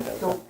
So,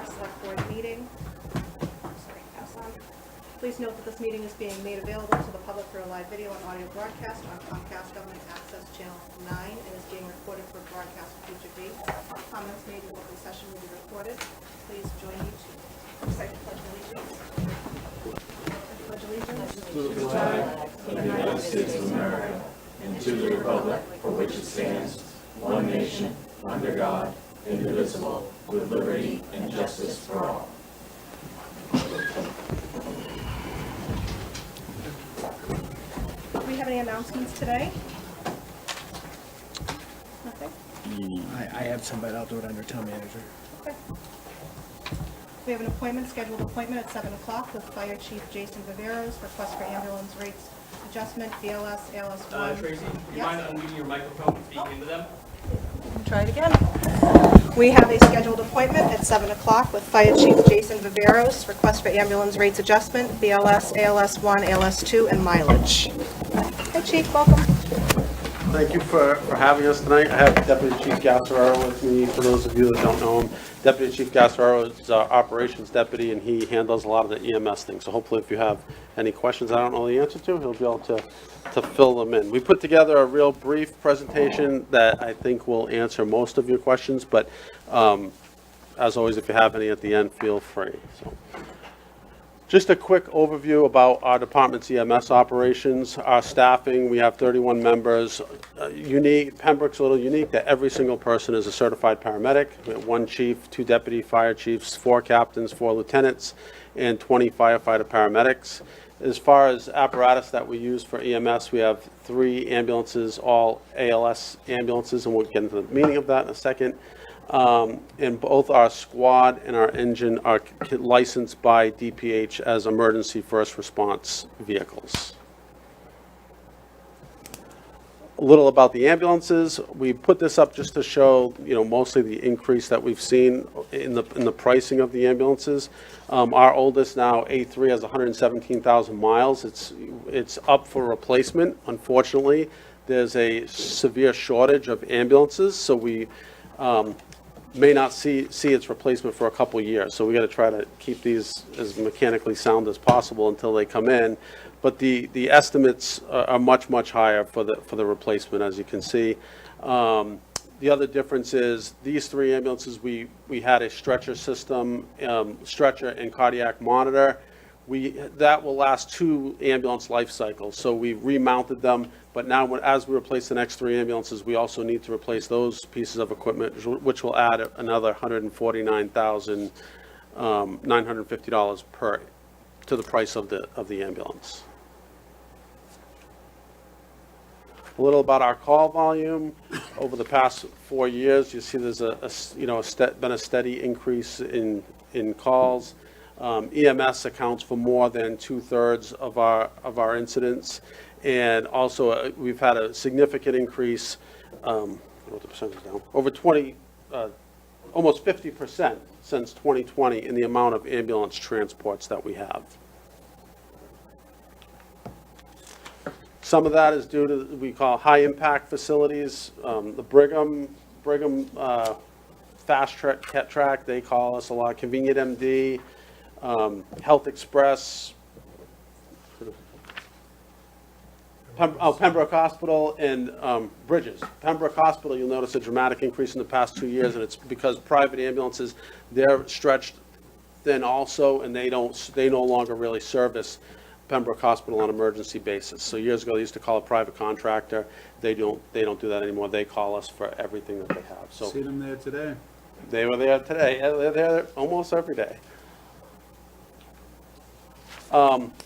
Select Board meeting. Sorry, pass on. Please note that this meeting is being made available to the public for a live video and audio broadcast on Comcast Government Access Channel 9 and is being recorded for broadcast at future dates. Comments made in open session will be recorded. Please join me to recite the Pledge of Allegiance. Pledge allegiance To the flag of the United States of America and to the republic for which it stands, one nation, under God, indivisible, with liberty and justice for all. Do we have any announcements today? Nothing? I have some, but I'll do it under town manager. Okay. We have an scheduled appointment at 7 o'clock with Fire Chief Jason Viveros, request for ambulance rates adjustment, BLS, ALS1. Tracy, would you Yes. mind unmuting your microphone and speaking into them? Try it again. We have a scheduled appointment at 7 o'clock with Fire Chief Jason Viveros, request for ambulance rates adjustment, BLS, ALS1, ALS2, and mileage. Hi, Chief, welcome. Thank you for having us tonight. I have Deputy Chief Gassararo with me. For those of you that don't know him, Deputy Chief Gassararo is our operations deputy, and he handles a lot of the EMS things. So hopefully if you have any questions I don't know the answer to, he'll be able to fill them in. We put together a real brief presentation that I think will answer most of your questions, but as always, if you have any at the end, feel free. So, just a quick overview about our department's EMS operations. Our staffing, we have 31 members. Unique, Pembroke's a little unique that every single person is a certified paramedic. We have 1 chief, 2 deputy fire chiefs, 4 captains, 4 lieutenants, and 20 firefighter paramedics. As far as apparatus that we use for EMS, we have 3 ambulances, all ALS ambulances, and we'll get into the meaning of that in a second. And both our squad and our engine are licensed by DPH as emergency first response vehicles. A little about the ambulances. We put this up just to show, mostly the increase that we've seen in the pricing of the ambulances. Our oldest now, A3, has 117,000 miles. It's up for replacement. Unfortunately, there's a severe shortage of ambulances, so we may not see its replacement for a couple years. So we got to try to keep these as mechanically sound as possible until they come in. But the estimates are much, much higher for the replacement, as you can see. The other difference is these 3 ambulances, we had a stretcher system, stretcher and cardiac monitor. That will last 2 ambulance life cycles. So we remounted them, but now as we replace the next 3 ambulances, we also need to replace those pieces of equipment, which will add another $149,950 to the price of the ambulance. A little about our call volume. Over the past 4 years, you see there's been a steady increase in calls. EMS accounts for more than 2/3 of our incidents, and also we've had a significant increase. I wrote the percentage down. Over 20, almost 50% since 2020 in the amount of ambulance transports that we have. Some of that is due to what we call high impact facilities. The Brigham Fast Track, they call us a lot. Convenient MD, Health Express, Pembroke Hospital, and Bridges. Pembroke Hospital, you'll notice a dramatic increase in the past 2 years, and it's because private ambulances, they're stretched thin also, and they no longer really service Pembroke Hospital on an emergency basis. So years ago, they used to call a private contractor. They don't do that anymore. They call us for everything that they have. So See them there today. they were there today. They're there almost every day.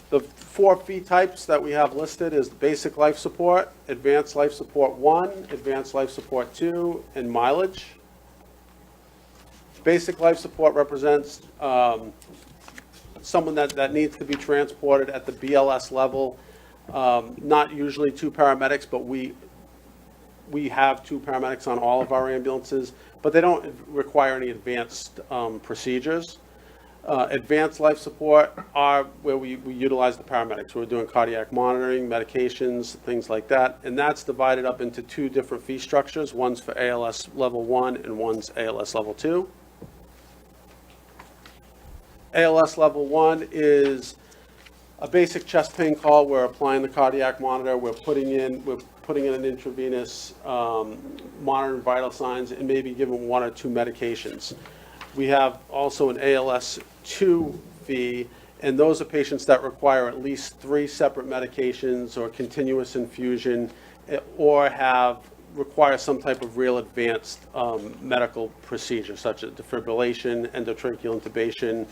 The 4 fee types that we have listed is basic life support, advanced life support 1, advanced life support 2, and mileage. Basic life support represents someone that needs to be transported at the BLS level. Not usually 2 paramedics, but we have 2 paramedics on all of our ambulances, but they don't require any advanced procedures. Advanced life support are where we utilize the paramedics. We're doing cardiac monitoring, medications, things like that, and that's divided up into 2 different fee structures. One's for ALS level 1 and one's ALS level 2. ALS level 1 is a basic chest pain call. We're applying the cardiac monitor. We're putting in an intravenous, monitoring vital signs, and maybe giving 1 or 2 medications. We have also an ALS 2 fee, and those are patients that require at least 3 separate medications or continuous infusion, or require some type of real advanced medical procedure, such as defibrillation, endotracheal intubation,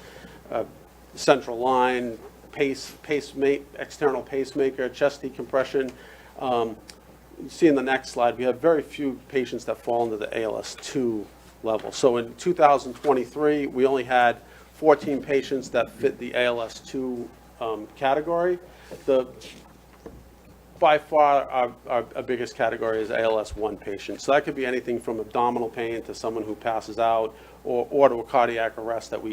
central line, external pacemaker, chest decompression. You see in the next slide, we have very few patients that fall into the ALS 2 level. So in 2023, we only had 14 patients that fit the ALS 2 category. By far, our biggest category is ALS 1 patients. So that could be anything from abdominal pain to someone who passes out, or to a cardiac arrest that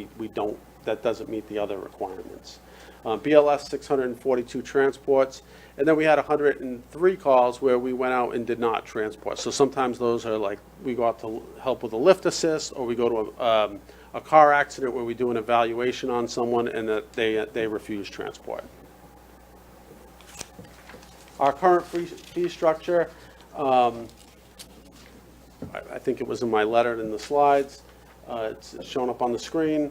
doesn't meet the other requirements. BLS 642 transports, and then we had 103 calls where we went out and did not transport. So sometimes those are like we go out to help with a lift assist, or we go to a car accident where we do an evaluation on someone and that they refuse transport. Our current fee structure, I think it was in my letter and in the slides. It's shown up on the screen.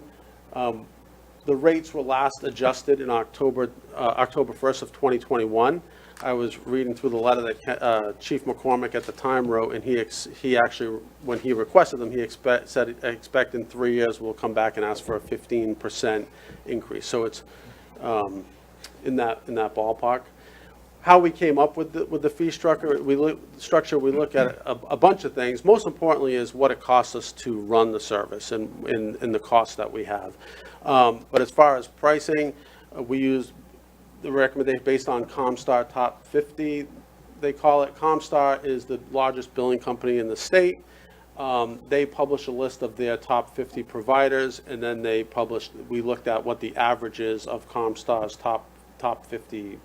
The rates were last adjusted in October 1st of 2021. I was reading through the letter that Chief McCormick at the time wrote, and he actually, when he requested them, he said expect in 3 years we'll come back and ask for a 15% increase. So it's in that ballpark. How we came up with the fee structure, we look at a bunch of things. Most importantly is what it costs us to run the service and the costs that we have. But as far as pricing, we use the recommendation based on Comstar Top 50, they call it. Comstar is the largest billing company in the state. They publish a list of their top 50 providers, and then we looked at what the average is of Comstar's top 50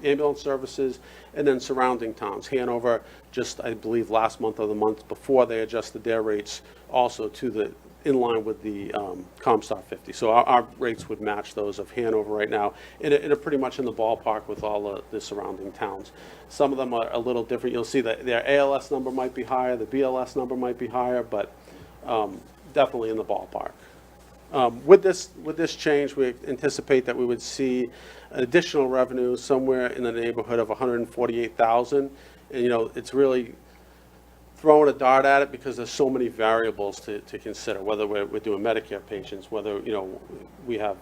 ambulance services, and then surrounding towns. Hanover, just I believe last month or the month before, they adjusted their rates also in line with the Comstar 50. So our rates would match those of Hanover right now, and are pretty much in the ballpark with all the surrounding towns. Some of them are a little different. You'll see that their ALS number might be higher, the BLS number might be higher, but definitely in the ballpark. With this change, we anticipate that we would see additional revenue somewhere in the neighborhood of $148,000. And it's really throwing a dart at it because there's so many variables to consider, whether we're doing Medicare patients, whether we have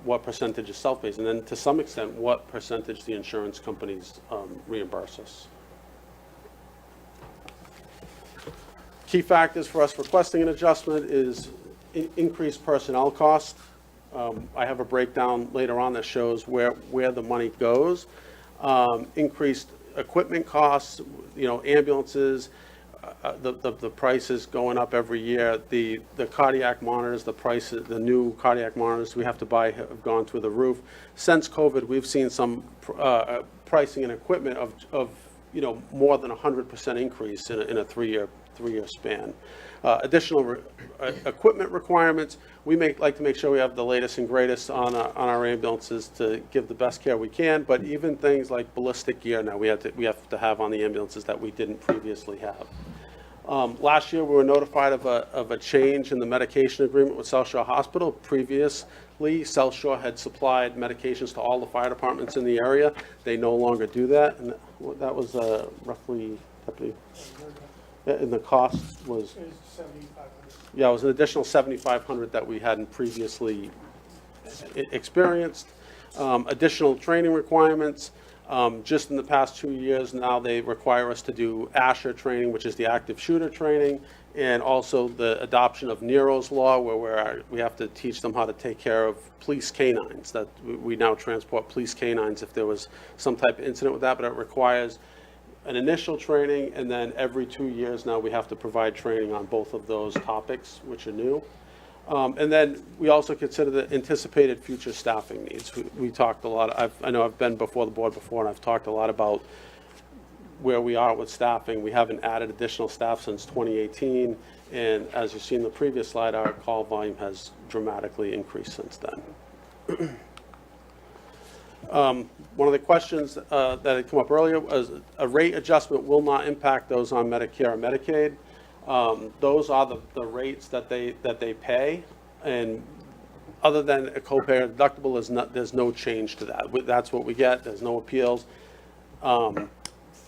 what percentage is self-pays, and then to some extent what percentage the insurance companies reimburse us. Key factors for us requesting an adjustment is increased personnel costs. I have a breakdown later on that shows where the money goes. Increased equipment costs, ambulances, the prices going up every year. The cardiac monitors, the new cardiac monitors we have to buy have gone through the roof. Since COVID, we've seen some pricing and equipment of more than 100% increase in a three-year span. Additional equipment requirements. We like to make sure we have the latest and greatest on our ambulances to give the best care we can. But even things like ballistic gear now we have to have on the ambulances that we didn't previously have. Last year we were notified of a change in the medication agreement with South Shore Hospital. Previously, South Shore had supplied medications to all the fire departments in the area. They no longer do that, and that was roughly. And the cost was $7,500. Yeah, it was an additional $7,500 that we hadn't previously experienced. Additional training requirements. Just in the past 2 years now, they require us to do ASHER training, which is the active shooter training, and also the adoption of Nero's Law, where we have to teach them how to take care of police canines. That we now transport police canines if there was some type of incident with that, but it requires an initial training, and then every 2 years now we have to provide training on both of those topics, which are new. And then we also consider the anticipated future staffing needs. We talked a lot. I know I've been before the board before, and I've talked a lot about where we are with staffing. We haven't added additional staff since 2018, and as you see in the previous slide, our call volume has dramatically increased since then. One of the questions that had come up earlier was a rate adjustment will not impact those on Medicare or Medicaid. Those are the rates that they pay, and other than a copay or deductible, there's no change to that. That's what we get. There's no appeals.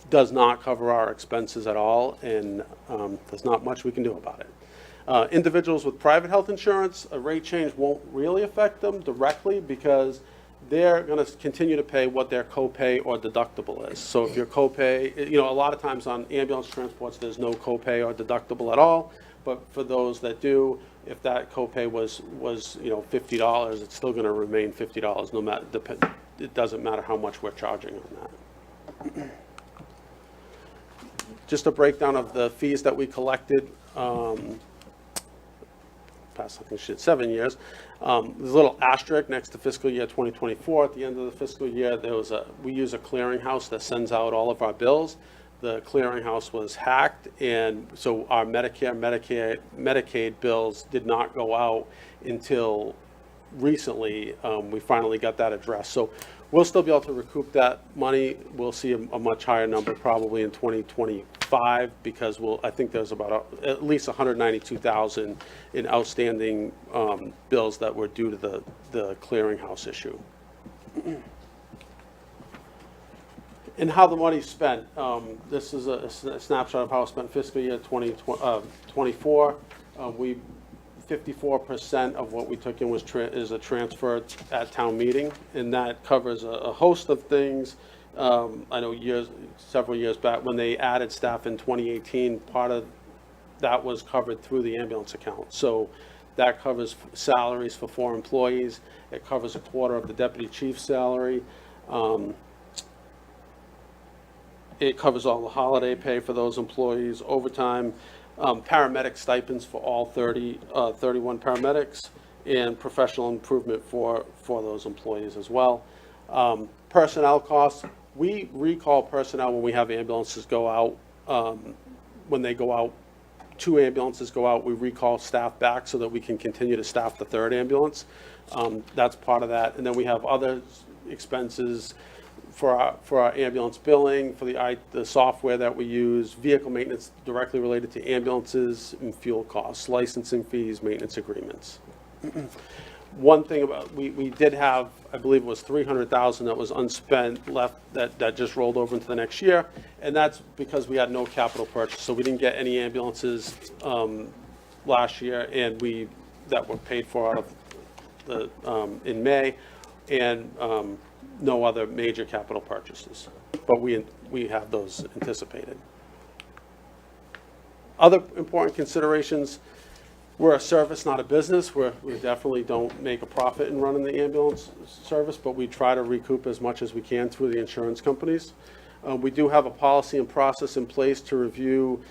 Does not cover our expenses at all, and there's not much we can do about it. Individuals with private health insurance, a rate change won't really affect them directly because they're going to continue to pay what their copay or deductible is. So if your copay, a lot of times on ambulance transports, there's no copay or deductible at all. But for those that do, if that copay was $50, it's still going to remain $50. No matter, it doesn't matter how much we're charging on that. Just a breakdown of the fees that we collected. Past 7 years. There's a little asterisk next to fiscal year 2024. At the end of the fiscal year, we use a clearinghouse that sends out all of our bills. The clearinghouse was hacked, and so our Medicare, Medicaid bills did not go out until recently. We finally got that addressed. So we'll still be able to recoup that money. We'll see a much higher number probably in 2025 because I think there's about at least $192,000 in outstanding bills that were due to the clearinghouse issue. And how the money's spent. This is a snapshot of how it's spent fiscal year 2024. We 54% of what we took in is a transfer at town meeting, and that covers a host of things. I know several years back, when they added staff in 2018, part of that was covered through the ambulance account. So that covers salaries for 4 employees. It covers a quarter of the deputy chief's salary. It covers all the holiday pay for those employees, overtime, paramedic stipends for all 31 paramedics, and professional improvement for those employees as well. Personnel costs, we recall personnel when we have ambulances go out. When they go out, 2 ambulances go out, we recall staff back so that we can continue to staff the 3rd ambulance. That's part of that. And then we have other expenses for our ambulance billing, for the software that we use, vehicle maintenance directly related to ambulances, and fuel costs, licensing fees, maintenance agreements. One thing about, we did have, I believe it was $300,000 that was unspent left that just rolled over into the next year, and that's because we had no capital purchase, so we didn't get any ambulances last year, and that were paid for out of the in May, and no other major capital purchases, but we have those anticipated. Other important considerations: we're a service, not a business. We definitely don't make a profit in running the ambulance service, but we try to recoup as much as we can through the insurance companies. We do have a policy and process in place to review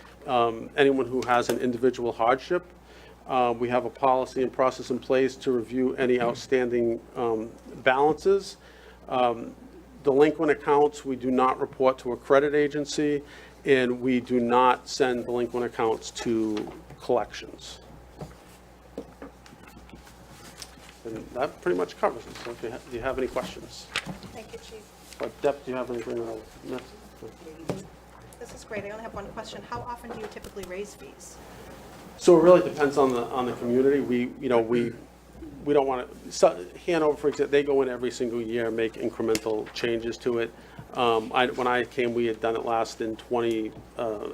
anyone who has an individual hardship. We have a policy and process in place to review any outstanding balances. Delinquent accounts, we do not report to a credit agency, and we do not send delinquent accounts to collections. And that pretty much covers it. So do you have any questions? Thank you, Chief. But Deb, do you have anything that I missed? This is great. I only have one question. How often do you typically raise fees? So it really depends on the community. We don't want to, Hanover, for example, they go in every single year, make incremental changes to it. When I came, we had done it last in 20,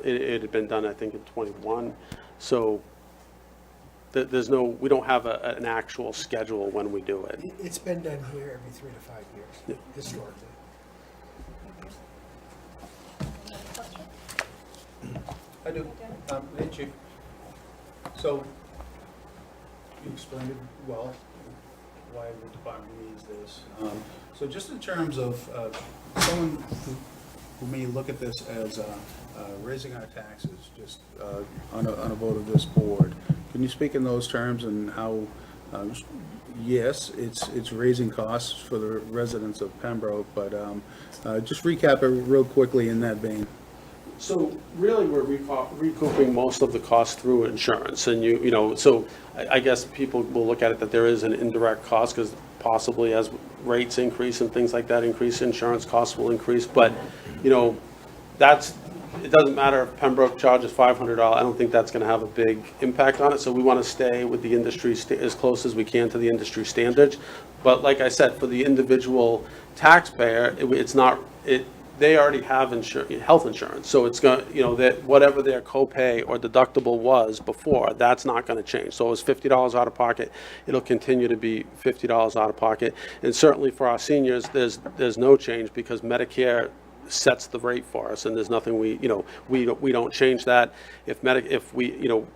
it had been done, I think, in 21. So we don't have an actual schedule when we do it. It's been done here every 3 to 5 years, historically. I do. Hey, Chief. So, you explained it well, why the department needs this. So just in terms of someone who may look at this as raising our taxes, just on a vote of this board, can you speak in those terms and how, yes, it's raising costs for the residents of Pembroke, but just recap it real quickly in that vein. So really, we're recouping most of the cost through insurance, and so I guess people will look at it that there is an indirect cost, because possibly as rates increase and things like that increase, insurance costs will increase, but, it doesn't matter if Pembroke charges $500, I don't think that's gonna have a big impact on it, so we wanna stay with the industry, as close as we can to the industry standards. But like I said, for the individual taxpayer, they already have health insurance, so it's going to, that whatever their copay or deductible was before, that's not going to change. So it was $50 out of pocket, it'll continue to be $50 out of pocket. And certainly for our seniors, there's no change, because Medicare sets the rate for us, and there's nothing we don't change that. If we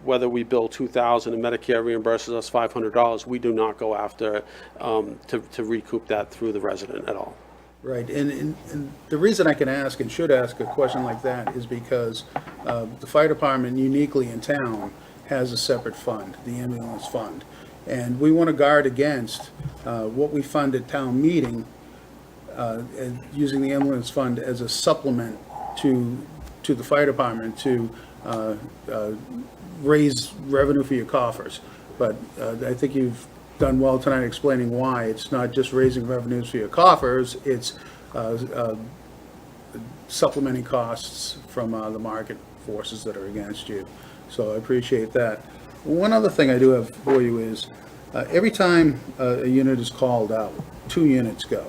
whether we bill $2,000 and Medicare reimburses us $500, we do not go after to recoup that through the resident at all. Right, and the reason I can ask and should ask a question like that is because the fire department uniquely in town has a separate fund, the ambulance fund. And we want to guard against what we fund at town meeting, and using the ambulance fund as a supplement to the fire department to raise revenue for your coffers. But I think you've done well tonight explaining why it's not just raising revenues for your coffers, it's supplementing costs from the market forces that are against you. So I appreciate that. One other thing I do have for you is every time a unit is called out, 2 units go.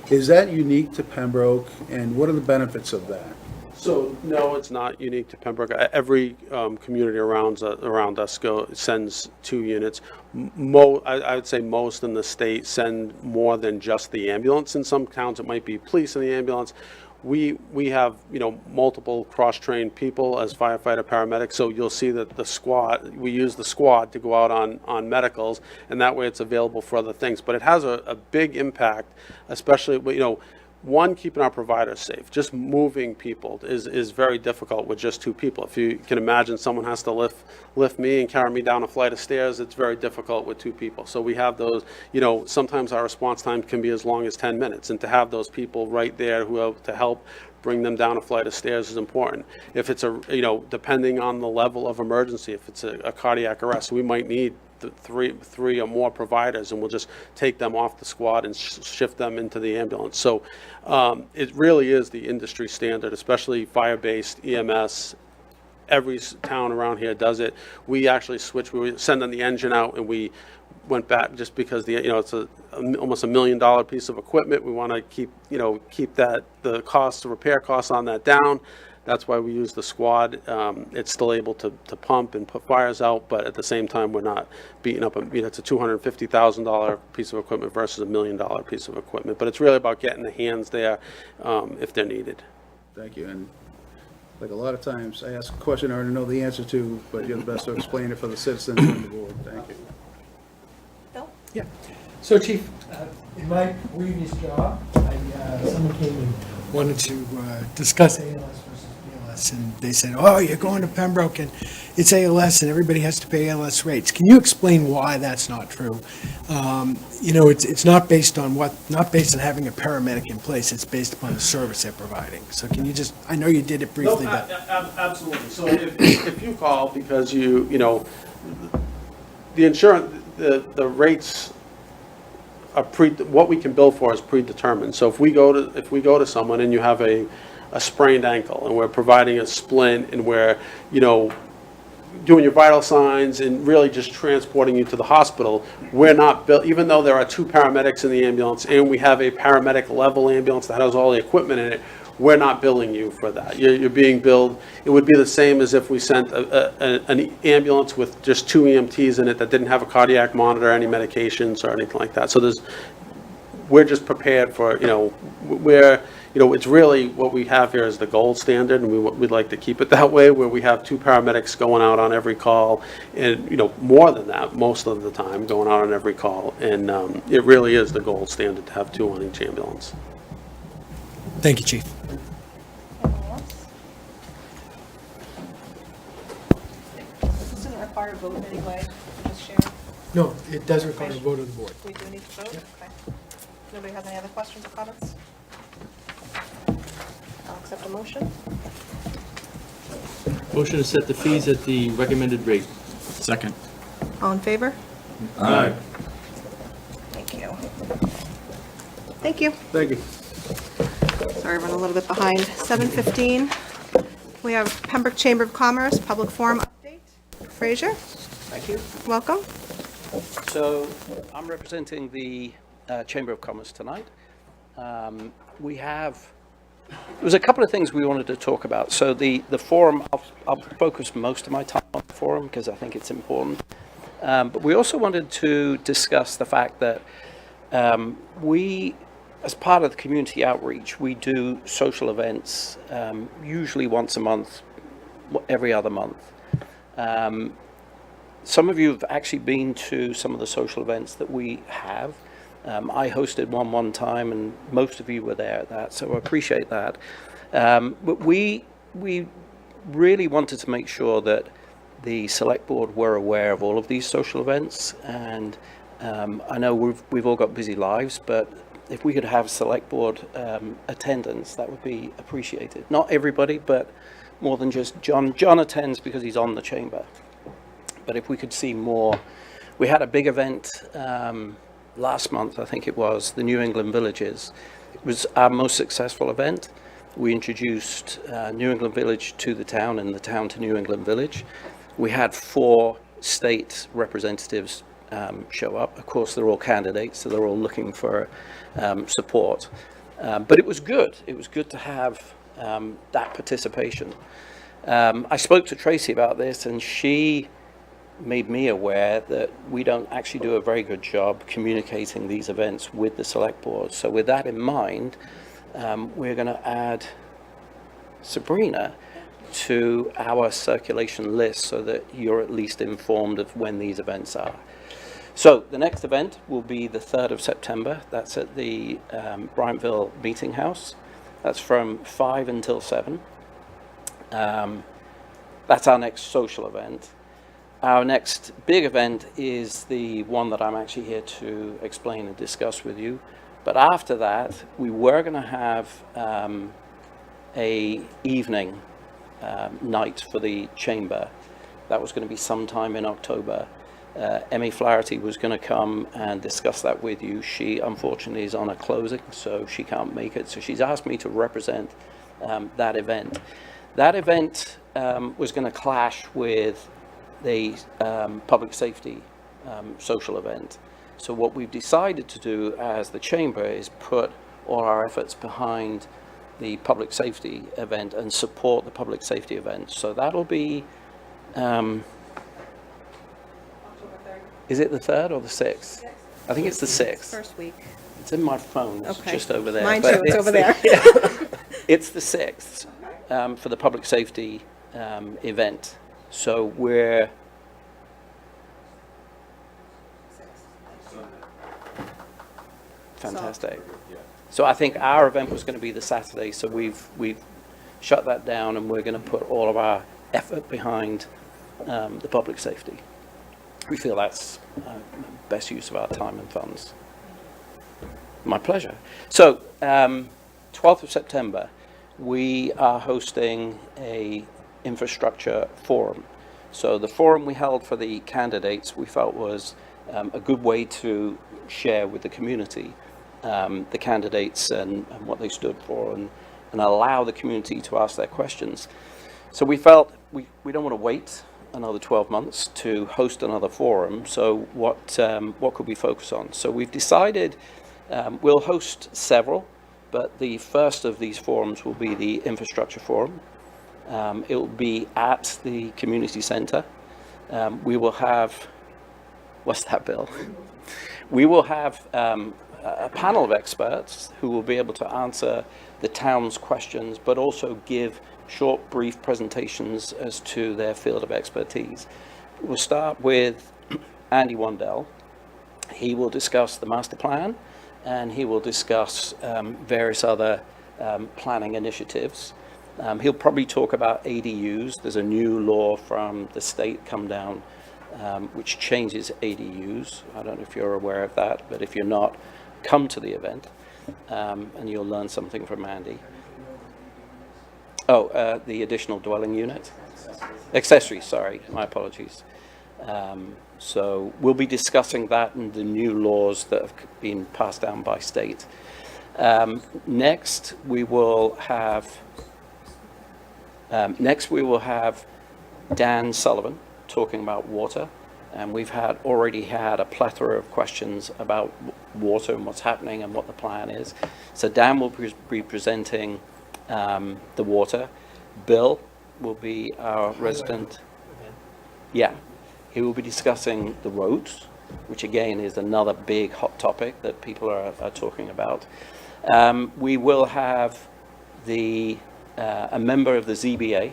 Is that unique to Pembroke, and what are the benefits of that? So, no, it's not unique to Pembroke. Every community around us sends 2 units. I would say most in the state send more than just the ambulance. In some towns, it might be police and the ambulance. We have, multiple cross-trained people as firefighter paramedics, so you'll see that we use the squad to go out on medicals, and that way it's available for other things. But it has a big impact, especially, one, keeping our providers safe. Just moving people is very difficult with just 2 people. If you can imagine someone has to lift me and carry me down a flight of stairs, it's very difficult with 2 people. So we have those, sometimes our response time can be as long as 10 minutes. And to have those people right there who have to help bring them down a flight of stairs is important. If it's depending on the level of emergency, if it's a cardiac arrest, we might need three or more providers, and we'll just take them off the squad and shift them into the ambulance. So it really is the industry standard, especially fire-based EMS. Every town around here does it. We actually switched. We were sending the engine out, and we went back just because it's almost $1 million piece of equipment. We want to keep the repair costs on that down. That's why we use the squad. It's still able to pump and put fires out, but at the same time, we're not beating up. It's a $250,000 piece of equipment versus $1 million piece of equipment. But it's really about getting the hands there if they're needed. Thank you. And like a lot of times, I ask a question I already know the answer to, but you're the best to explain it for the citizens on the board. Thank you. Bill? Yeah. So Chief, in my previous job, someone came and wanted to discuss ALS versus BLS, and they said, oh, you're going to Pembroke and it's ALS and everybody has to pay ALS rates. Can you explain why that's not true? It's not based on having a paramedic in place, it's based upon the service they're providing. So can you just, I know you did it briefly, but. Absolutely. So if you call because the insurance, the rates are what we can bill for is predetermined. So if we go to someone and you have a sprained ankle and we're providing a splint and we're doing your vital signs and really just transporting you to the hospital, we're not bill, even though there are 2 paramedics in the ambulance and we have a paramedic level ambulance that has all the equipment in it, we're not billing you for that. You're being billed. It would be the same as if we sent an ambulance with just 2 EMTs in it that didn't have a cardiac monitor, any medications or anything like that. So we're just prepared for, it's really what we have here is the gold standard, and we'd like to keep it that way, where we have 2 paramedics going out on every call, and more than that most of the time going out on every call, and it really is the gold standard to have 2 on each ambulance. Thank you, Chief. Anyone else? This doesn't require a vote in any way, just sharing. No, it does require a vote of the board. We do need to vote? Yep. Okay. Nobody has any other questions or comments? I'll accept a motion. Motion to set the fees at the recommended rate. Second. All in favor? Aye. Thank you. Thank you. Thank you. Sorry, we're running a little bit behind. 7:15. We have Pembroke Chamber of Commerce Public Forum update. Fraser, Thank you. welcome. So I'm representing the Chamber of Commerce tonight. There's a couple of things we wanted to talk about. So the forum, I'll focus most of my time on the forum because I think it's important. But we also wanted to discuss the fact that we, as part of the community outreach, we do social events, usually once a month, every other month. Some of you have actually been to some of the social events that we have. I hosted one time, and most of you were there at that, so I appreciate that. But we really wanted to make sure that the select board were aware of all of these social events, and I know we've all got busy lives, but if we could have select board attendance, that would be appreciated. Not everybody, but more than just John. John attends because he's on the chamber. But if we could see more, we had a big event last month, I think it was, the New England Villages. It was our most successful event. We introduced New England Village to the town and the town to New England Village. We had 4 state representatives show up. Of course, they're all candidates, so they're all looking for support. But it was good. It was good to have that participation. I spoke to Tracy about this, and she made me aware that we don't actually do a very good job communicating these events with the select board. So with that in mind, we're going to add Sabrina to our circulation list so that you're at least informed of when these events are. So the next event will be the 3rd of September. That's at the Bryantville Meeting House. That's from 5 until 7. That's our next social event. Our next big event is the one that I'm actually here to explain and discuss with you. But after that, we were going to have a evening night for the chamber. That was going to be sometime in October. Emmy Flaherty was going to come and discuss that with you. She unfortunately is on a closing, so she can't make it. So she's asked me to represent that event. That event was going to clash with the public safety social event. So what we've decided to do as the chamber is put all our efforts behind the public safety event and support the public safety event. So that'll be, October 3rd. is it the 3rd or the 6th? I think it's the 6th. First week. It's in my phone, it's Okay. just over there. Mine but too, it's over there. It's the 6th for the public safety event. So we're fantastic. So I think our event was going to be the Saturday, so we've shut that down, and we're going to put all of our effort behind the public safety. We feel that's best use of our time and funds. My pleasure. So 12th of September, we are hosting a infrastructure forum. So the forum we held for the candidates we felt was a good way to share with the community the candidates and what they stood for, and allow the community to ask their questions. So we felt we don't want to wait another 12 months to host another forum. So what could we focus on? So we've decided we'll host several, but the first of these forums will be the infrastructure forum. It will be at the community center. We will have, what's that, Bill? We will have a panel of experts who will be able to answer the town's questions, but also give short, brief presentations as to their field of expertise. We'll start with Andy Wandell. He will discuss the master plan, and he will discuss various other planning initiatives. He'll probably talk about ADUs. There's a new law from the state come down which changes ADUs. I don't know if you're aware of that, but if you're not, come to the event and you'll learn something from Andy. Oh, the additional dwelling unit? Accessories, sorry, my apologies. So we'll be discussing that and the new laws that have been passed down by state. Next, we will have Dan Sullivan talking about water. And we've already had a plethora of questions about water and what's happening and what the plan is. So Dan will be presenting the water. Bill will be our resident. Yeah, he will be discussing the roads, which again is another big hot topic that people are talking about. We will have a member of the ZBA,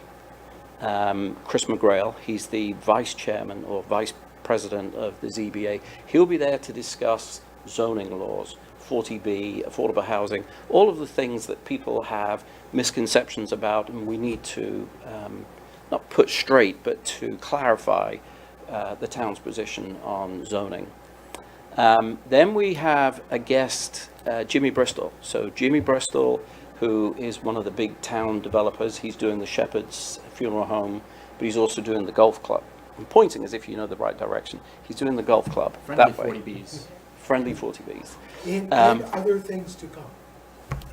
Chris McGrail. He's the vice chairman or vice president of the ZBA. He'll be there to discuss zoning laws, 40B, affordable housing, all of the things that people have misconceptions about, and we need to not put straight, but to clarify the town's position on zoning. Then we have a guest, Jimmy Bristol. So Jimmy Bristol, who is one of the big town developers. He's doing the Shepherd's Funeral Home, but he's also doing the golf club. I'm pointing as if you know the right direction. He's doing the golf club that way. 40Bs. Friendly 40Bs. And other things to come.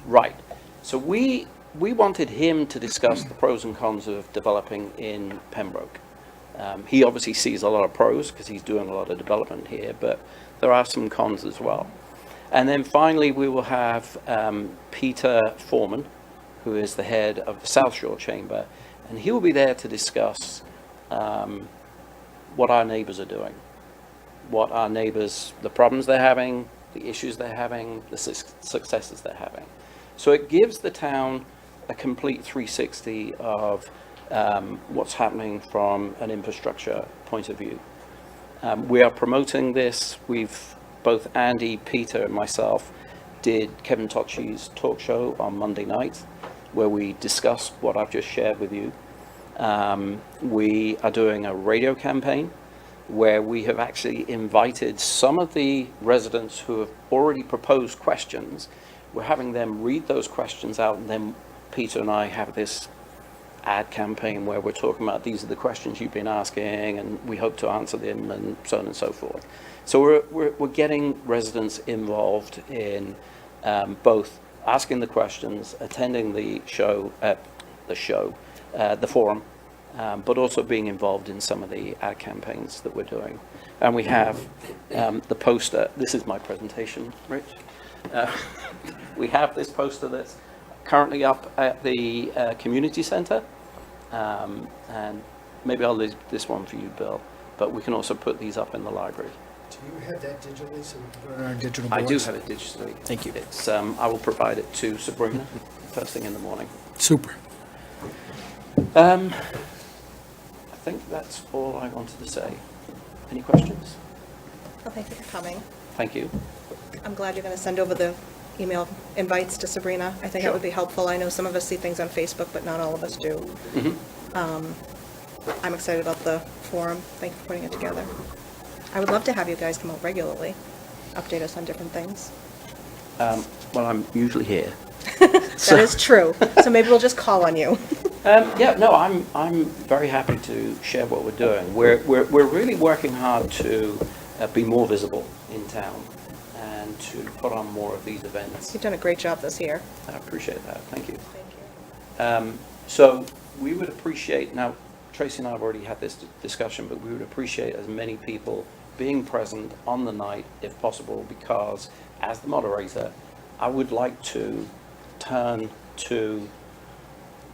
Right. So we wanted him to discuss the pros and cons of developing in Pembroke. He obviously sees a lot of pros because he's doing a lot of development here, but there are some cons as well. And then finally, we will have Peter Foreman, who is the head of the South Shore Chamber, and he will be there to discuss what our neighbors are doing, what our neighbors, the problems they're having, the issues they're having, the successes they're having. So it gives the town a complete 360 of what's happening from an infrastructure point of view. We are promoting this. Both Andy, Peter, and myself did Kevin Tocci's talk show on Monday night, where we discussed what I've just shared with you. We are doing a radio campaign where we have actually invited some of the residents who have already proposed questions. We're having them read those questions out, and then Peter and I have this ad campaign where we're talking about these are the questions you've been asking, and we hope to answer them, and so on and so forth. So we're getting residents involved in both asking the questions, attending the forum, but also being involved in some of the ad campaigns that we're doing. And we have the poster. This is my presentation, Rich. We have this poster that's currently up at the community center. And maybe I'll leave this one for you, Bill, but we can also put these up in the library. Do you have that digitally so we can put it on our digital I boards? do have it digitally. Thank you. It's, I will provide it to Sabrina first thing in the morning. Super. I think that's all I wanted to say. Any questions? Well, thank you for coming. Thank you. I'm glad you're going to send over the email invites to Sabrina. I think that would be helpful. I know some of us see things on Facebook, but not all of us do. Mm-hmm. I'm excited about the forum. Thank you for putting it together. I would love to have you guys come out regularly, update us on different things. Well, I'm usually here. That is true. So maybe we'll just call on you. Yeah, no, I'm very happy to share what we're doing. We're really working hard to be more visible in town and to put on more of these events. You've done a great job this year. I appreciate that. Thank you. Thank you. So we would appreciate, now Tracy and I have already had this discussion, but we would appreciate as many people being present on the night if possible, because as the moderator, I would like to turn to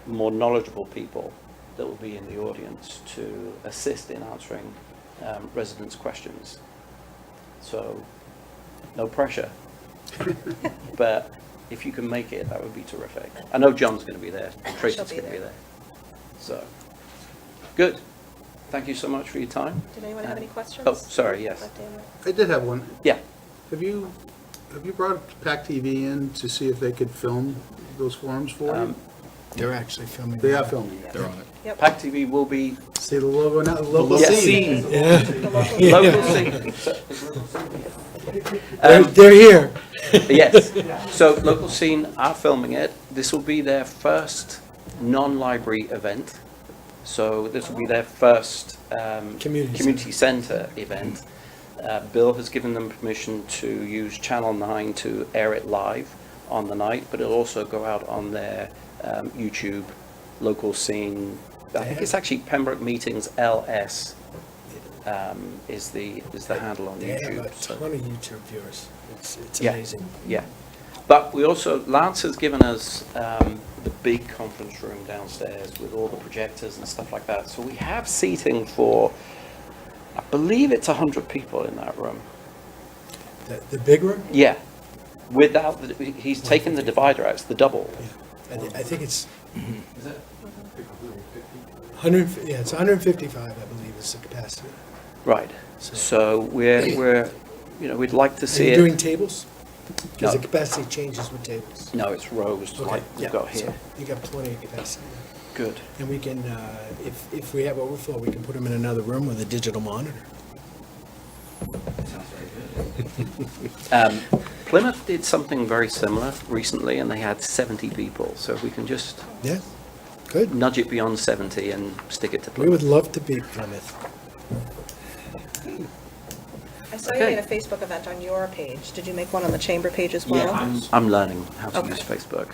more knowledgeable people that will be in the audience to assist in answering residents' questions. So, no pressure. But if you can make it, that would be terrific. I know John's going to be there. Tracy's be going to be there. there. So, good. Thank you so much for your time. Did anyone have any questions? Oh, sorry, yes. I did have one. Yeah. Have you brought PAC TV in to see if they could film those forums for you? They're actually filming. They are filming. They're on it. Yep. PAC TV will be See the logo now, the local yeah, scene. Yeah, local scene. they're here. Yes. So local scene are filming it. This will be their first non-library event. So this will be their first community center event. Bill has given them permission to use Channel 9 to air it live on the night, but it'll also go out on their YouTube local scene. I think it's actually Pembroke Meetings LS is the handle on They have YouTube. a ton of YouTube viewers. It's Yeah. amazing. Yeah, but we also, Lance has given us the big conference room downstairs with all the projectors and stuff like that. So we have seating for, I believe it's 100 people in that room. The big room? Yeah, without, he's taken the divider out, it's the double. Yeah. I think it's Is it? 100. Yeah, it's 155. I believe is the capacity. Right, so we're, we'd like to Are see you it. doing tables? Because No. the capacity changes with tables. No, it's rows like we've got here. So you got plenty of capacity. Good. And we can, if we have overflow, we can put them in another room with a digital monitor. Plymouth did something very similar recently, and they had 70 people. So if we can just Yeah, good. nudge it beyond 70 and stick it to We Plymouth. would love to be Plymouth. I saw you Okay. made a Facebook event on your page. Did you make one on the chamber page as well? Yeah, I'm learning how to Okay. use Facebook.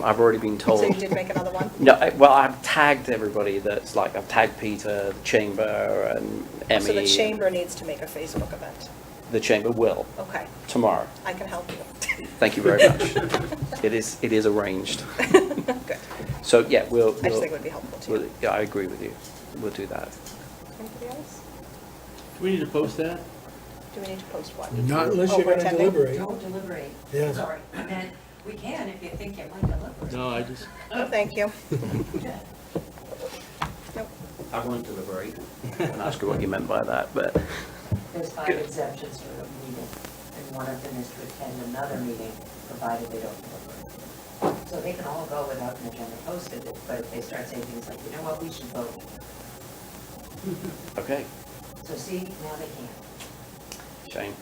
I've already been told. So you did make another one? No, well, I've tagged everybody that's like, I've tagged Peter, the Chamber, and Emmy. So the chamber needs to make a Facebook event. The Chamber will, Okay, tomorrow. I can help you. Thank you very much. It is arranged. Good. So, yeah, we'll. I just think it would be helpful to you. Yeah, I agree with you. We'll do that. Anybody else? Do we need to post that? Do we need to post what? Not unless Oh, you're we're going to attending? deliberate. Don't deliberate. Yeah. Sorry, I meant, we can if you think you might deliberate. No, I just, Oh, thank you. Nope. I won't deliberate. And ask you what you meant by that, but. There's 5 exemptions to a meeting, and one of them is to attend another meeting, provided they don't deliberate. So they can all go without an agenda posted, but if they start saying things like, you know what, we should vote. Okay, So see, now they can't. Shane.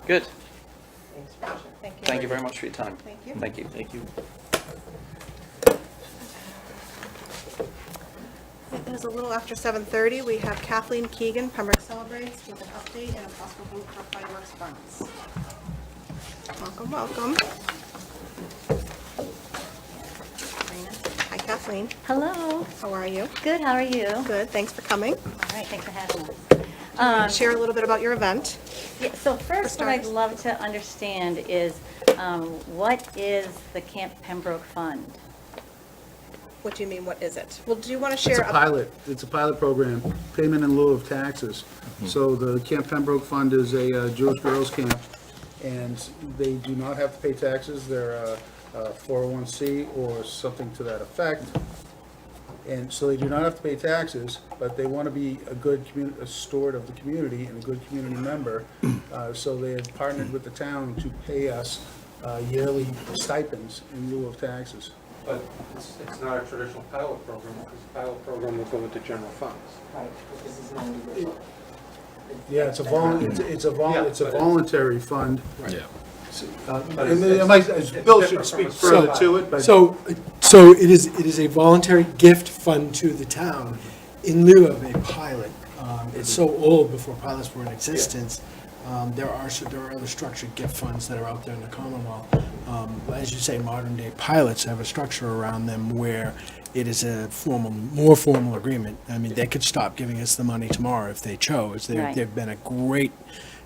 Good. Thanks for watching. Thank you. Thank you very much for your time. Thank you. Thank you. thank you. It is a little after 7:30. We have Kathleen Keegan, Pembroke Celebrates, with an update and a possible vote for fireworks funds. Welcome, welcome. Hi, Kathleen. Hello. How are you? Good, how are you? All Good, thanks for coming. right, thanks for having us. Share a little bit about your event. Yeah, so first, what I'd starters. love to understand is, what is the Camp Pembroke Fund? What do you mean, what is it? Well, do you want to It's share? a pilot, it's a pilot program, payment in lieu of taxes. So the Camp Pembroke Fund is a Jewish girls' camp, and they do not have to pay taxes. They're a 401c or something to that effect. And so they do not have to pay taxes, but they want to be a good a steward of the community and a good community member. So they have partnered with the town to pay us yearly stipends in lieu of taxes. But it's not a traditional pilot program, because the pilot program will go into general funds. Right, but this is non-individual. Yeah, it's a voluntary fund. Yeah. And Bill should speak further to it, but. So it is a voluntary gift fund to the town in lieu of a pilot. It's so old before pilots were in existence. There are other structured gift funds that are out there in the Commonwealth. As you say, modern-day pilots have a structure around them where it is a more formal agreement. I mean, they could stop giving us the money tomorrow if they chose. Right. They've been a great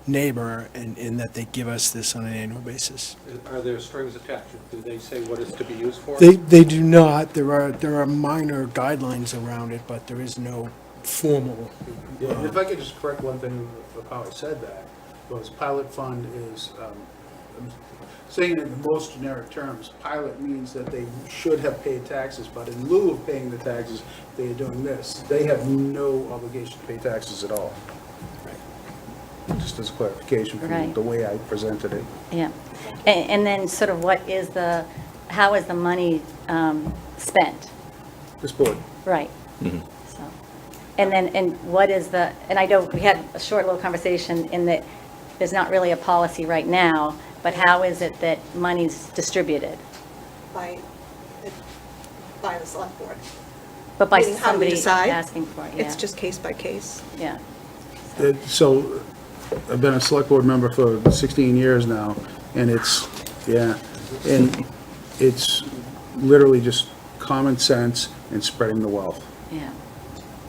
neighbor in that they give us this on an annual basis. Are there strings attached? Do they say what it's to be used for? They do not. There are minor guidelines around it, but there is no formal. Yeah, and if I could just correct one thing of how I said that, was pilot fund is, I'm saying it in the most generic terms, pilot means that they should have paid taxes, but in lieu of paying the taxes, they are doing this. They have no obligation to pay taxes at all. Just as clarification from Right. the way I presented it. Yeah. And then sort of how is the money spent? This board. Right. So, and what is and I know we had a short little conversation in that there's not really a policy right now, but how is it that money's distributed? By the select board. But by Meaning how do we somebody decide? asking for it, yeah. It's just case by case. Yeah, So I've been a select board member for 16 years now, and it's literally just common sense and spreading the wealth. yeah.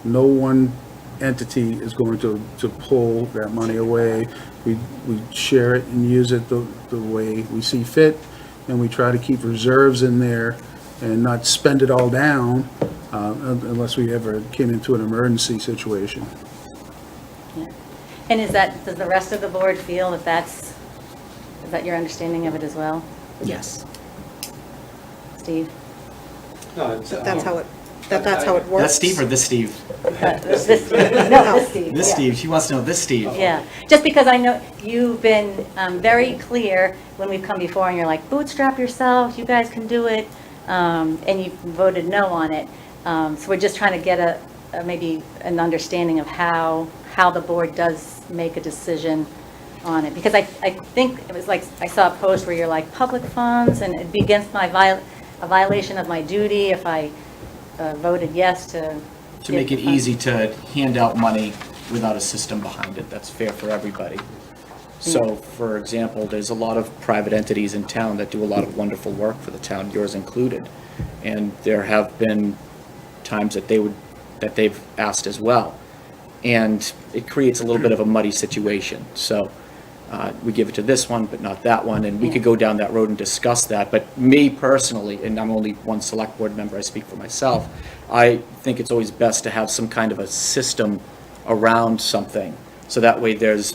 No one entity is going to pull that money away. We share it and use it the way we see fit, and we try to keep reserves in there and not spend it all down unless we ever came into an emergency situation. Yeah. And does the rest of the board feel that is that your understanding of it as well? Yes. Steve? No, it's, That's how it works. That's Steve or this Steve? This Steve. This yeah. Steve. She wants to know this Steve. Yeah, just because I know you've been very clear when we've come before and you're like, bootstrap yourselves, you guys can do it, and you voted no on it. So we're just trying to get maybe an understanding of how the board does make a decision on it. Because I think it was like, I saw a post where you're like, public funds, and it'd be against a violation of my duty if I voted yes to make give it the funds. easy to hand out money without a system behind it that's fair for everybody. So, for example, there's a lot of private entities in town that do a lot of wonderful work for the town, yours included. And there have been times that they've asked as well. And it creates a little bit of a muddy situation. So we give it to this one, but not that one, and we could go down that road and discuss that. But me personally, and I'm only one select board member, I speak for myself, I think it's always best to have some kind of a system around something, so that way there's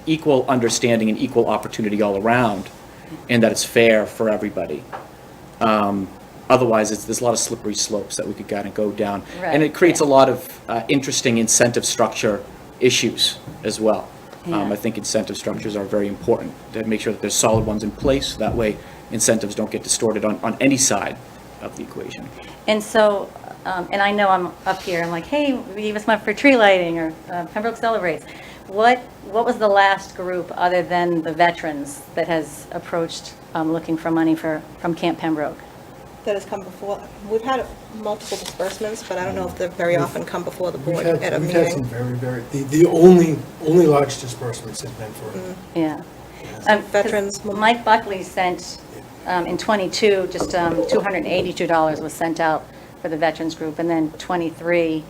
equal understanding and equal opportunity all around, and that it's fair for everybody. Otherwise, there's a lot of slippery slopes that we could kind of go down. And it creates a lot of interesting incentive structure issues as well. I think incentive structures are very important, to make sure that there's solid ones in place. That way, incentives don't get distorted on any side of the equation. And so, and I know I'm up here, I'm like, hey, give us money for tree lighting, or Pembroke Celebrates. What was the last group, other than the veterans, that has approached looking for money from Camp Pembroke? That has come before, we've had multiple disbursements, but I don't know if they very often come before the board at a We've had some meeting. the only large disbursements have been for, Yeah. Veterans. Mike Buckley sent, in '22, just $282 was sent out for the veterans group, and then '23,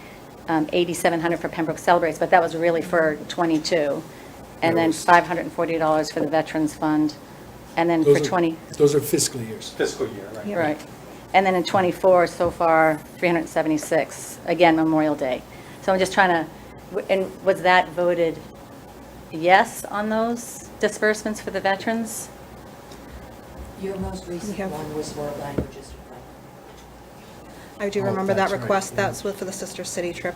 $8,700 for Pembroke Celebrates, but that was really for '22. And then $540 for the Veterans Fund, and then for those are fiscal years. Fiscal year, right? Right. And then in '24, so far, $376, again, Memorial Day. So I'm just trying to, and was that voted yes on those disbursements for the veterans? Your most recent have- one was World Languages. I do Oh, remember that that's right, request. yeah. That's with for the Sister City trip.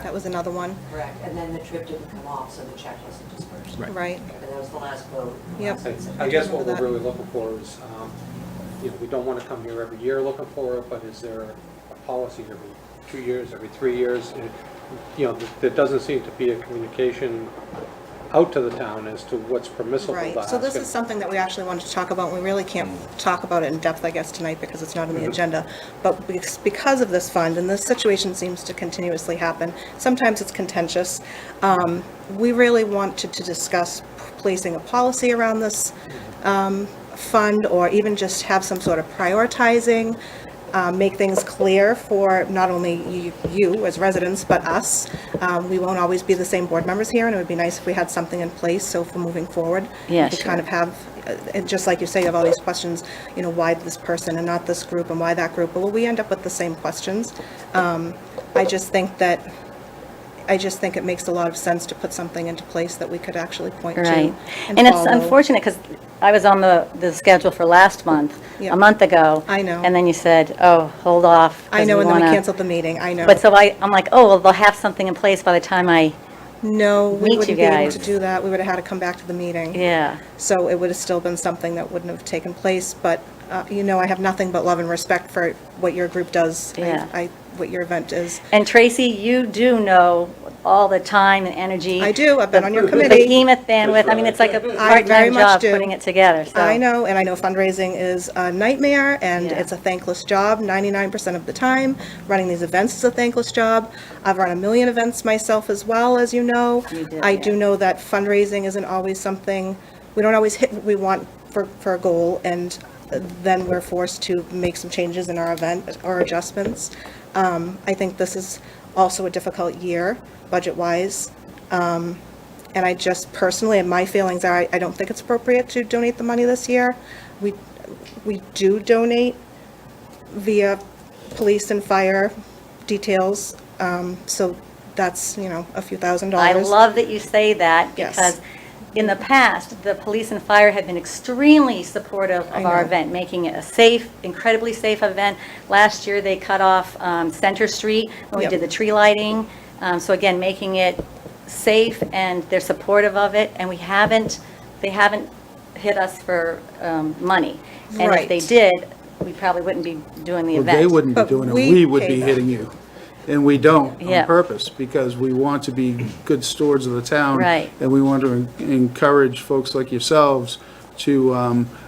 That was another one, Correct, and then the trip didn't come off, so the check wasn't dispersed. right? But that was the last vote. Yep. I guess what Remember we're that. really looking for is, we don't want to come here every year looking for it, but is there a policy every 2 years, every 3 years? There doesn't seem to be a communication out to the town as to what's permissible to Right, ask. so this is something that we actually wanted to talk about, and we really can't talk about it in depth, I guess, tonight, because it's not on the agenda. But because of this fund, and this situation seems to continuously happen, sometimes it's contentious, we really wanted to discuss placing a policy around this fund, or even just have some sort of prioritizing, make things clear for not only you as residents, but us. We won't always be the same board members here, and it would be nice if we had something in place, so for moving forward, Yeah, we could sure. kind of have, and just like you say, you have all these questions, why this person and not this group, and why that group? Well, we end up with the same questions. I just think it makes a lot of sense to put something into place that we could actually point to Right. and And it's follow. unfortunate, because I was on the schedule for last month, Yep. a month ago. I know. And then you said, oh, hold off. I 'cause know, and then we wanna-" canceled the meeting, I know. But so I'm like, oh, well, they'll have something in place by the time No, we meet you wouldn't be able guys. to do that. We would have had to come back to the meeting. yeah. So it would have still been something that wouldn't have taken place, but, I have nothing but love and respect for what your group does. Yeah. What your event is. And Tracy, you do know all the time and energy. I do, I've been on your The committee. behemoth bandwidth, I mean, it's like a I very part-time much job do. putting it together, so. I know, and I know fundraising is a nightmare, and Yeah. it's a thankless job 99% of the time. Running these events is a thankless job. I've run a million events myself as well, as you know. You did, I yeah. do know that fundraising isn't always something, we don't always hit what we want for a goal, and then we're forced to make some changes in our event or adjustments. I think this is also a difficult year, budget-wise. And I just personally, and my feelings are, I don't think it's appropriate to donate the money this year. We do donate via police and fire details, so that's, a few $1,000s. I love that you say that, Yes. because in the past, the police and fire have been extremely supportive I of our know. event, making it a safe, incredibly safe event. Last year, they cut off Center Street when we Yep. did the tree lighting. So again, making it safe, and they're supportive of it, and they haven't hit us for money. And if Right. they did, we probably wouldn't be doing the Well, event. they wouldn't be But doing it, we we would pay be them. hitting you. And we don't Yeah. on purpose, because we want to be good stewards of the town. Right. And we want to encourage folks like yourselves to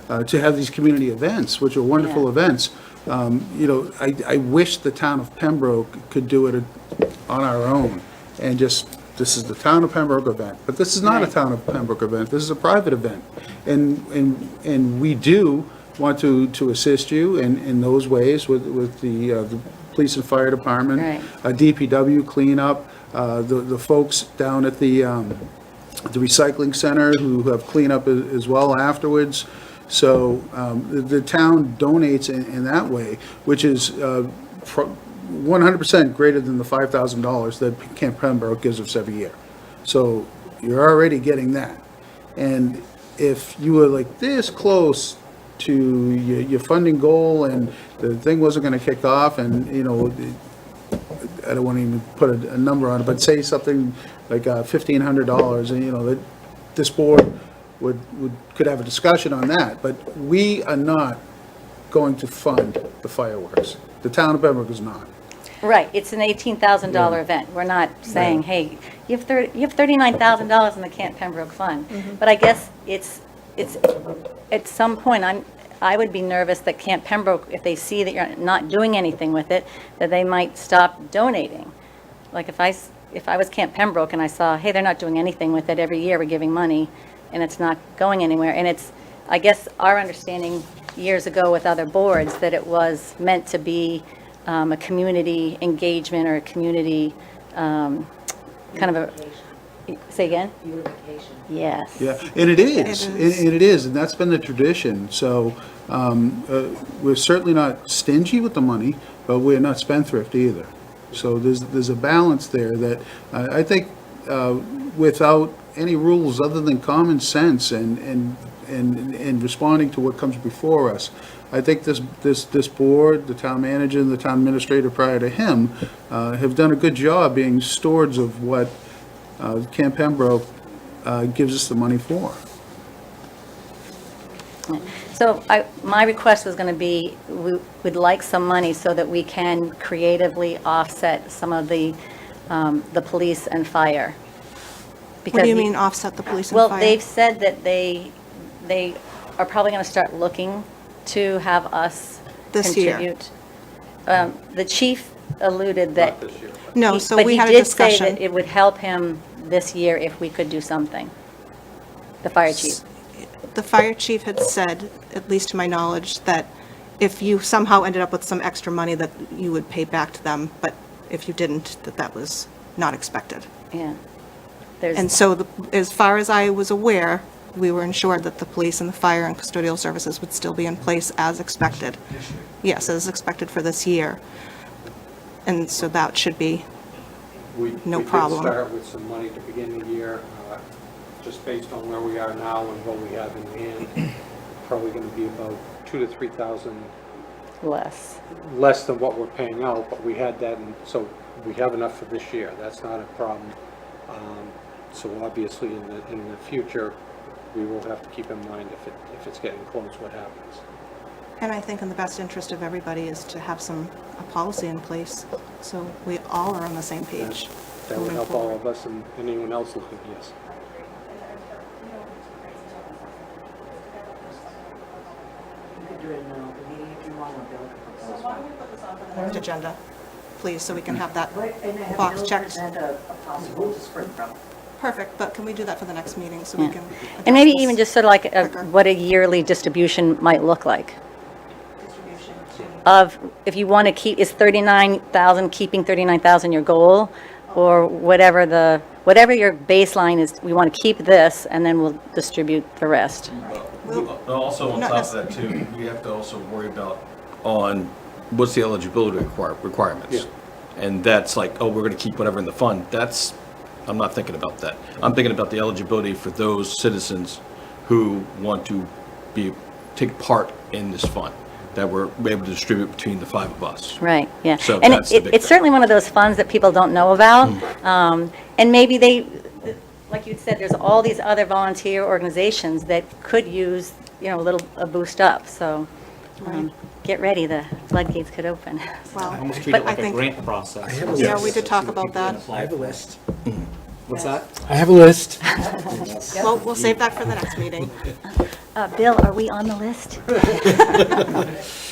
have these community events, which are wonderful Yeah. events. I wish the town of Pembroke could do it on our own, and this is the town of Pembroke event, but this is not a Right. town of Pembroke event, this is a private event. And we do want to assist you in those ways with the police and fire department, Right. DPW cleanup, the folks down at the the recycling center, who have cleanup as well afterwards. So the town donates in that way, which is 100% greater than the $5,000 that Camp Pembroke gives us every year. So you're already getting that. And if you were like this close to your funding goal and the thing wasn't going to kick off, and, you know, I don't want to even put a number on it, but say something like $1,500, and, you know, that this board could have a discussion on that, but we are not going to fund the fireworks. The town of Pembroke is not. Right, it's an $18,000 event. We're not saying, hey, you have $39,000 in the Camp Pembroke Fund. But I guess it's, at some point, I would be nervous that Camp Pembroke, if they see that you're not doing anything with it, that they might stop donating. Like if I was Camp Pembroke and I saw, hey, they're not doing anything with it, every year we're giving money, and it's not going anywhere. And it's, I guess, our understanding years ago with other boards that it was meant to be a community engagement or a community kind of a, say again? Beautification. Yes. Yeah, and it is, and it is, and that's been the tradition. So we're certainly not stingy with the money, but we're not spendthrift either. So there's a balance there that I think without any rules other than common sense and responding to what comes before us, I think this board, the town manager, and the town administrator prior to him have done a good job being stewards of what Camp Pembroke gives us the money for. So my request was going to be, we'd like some money so that we can creatively offset some of the police and fire. What do you mean offset the police and fire? Well, they've said that they are probably going to start looking to have us This year. contribute. The chief alluded that. Not this year. No, so we had a But he did say discussion. that it would help him this year if we could do something, the fire chief. The fire chief had said, at least to my knowledge, that if you somehow ended up with some extra money that you would pay back to them, but if you didn't, that was not expected. Yeah. And so, as far as I was aware, we were ensured that the police and the fire and custodial services would still be in place as expected. Yes, as expected for this year. And so that should be no problem. We did start with some money at the beginning of the year, just based on where we are now and what we have in hand. Probably going to be about $2,000 to $3,000 less than what we're paying out, but we had that, and so we have enough for this year. That's not a problem. So obviously in the future, we will have to keep in mind if it's getting close, what happens. And I think in the best interest of everybody is to have a policy in place, so we all are on the same page. That would moving help all forward. of us and anyone else looking, yes. You could do it in an open meeting if you want, or Bill could propose one. Next agenda, please, so we can have that Right, and have box Bill checked. present a possible to spring from. Perfect, but can we do that for the next meeting, so we Yeah. can... And maybe address even this just sort of like quicker? what a yearly distribution might look like. Distribution Of, if you want to keep, is 39,000, keeping 39,000 your goal? Or whatever your baseline is, we want to keep this, and then we'll distribute the rest. Also, on Not top of that too, we have to also worry about on what's the eligibility requirements. Yeah. And that's like, oh, we're gonna keep whatever in the fund. I'm not thinking about that. I'm thinking about the eligibility for those citizens who want to take part in this fund, that we're able to distribute between the five of us. Right, yeah. So And that's the big it's thing. certainly one of those funds that people don't know about. And maybe they, like you said, there's all these other volunteer organizations that could use, a boost up. So get ready, the floodgates could open. Well, Almost treat but it like I a think, grant process. yeah, we did talk about that. I have a list. What's that? I have a list. Well, we'll save that for the next meeting. Bill, are we on the list?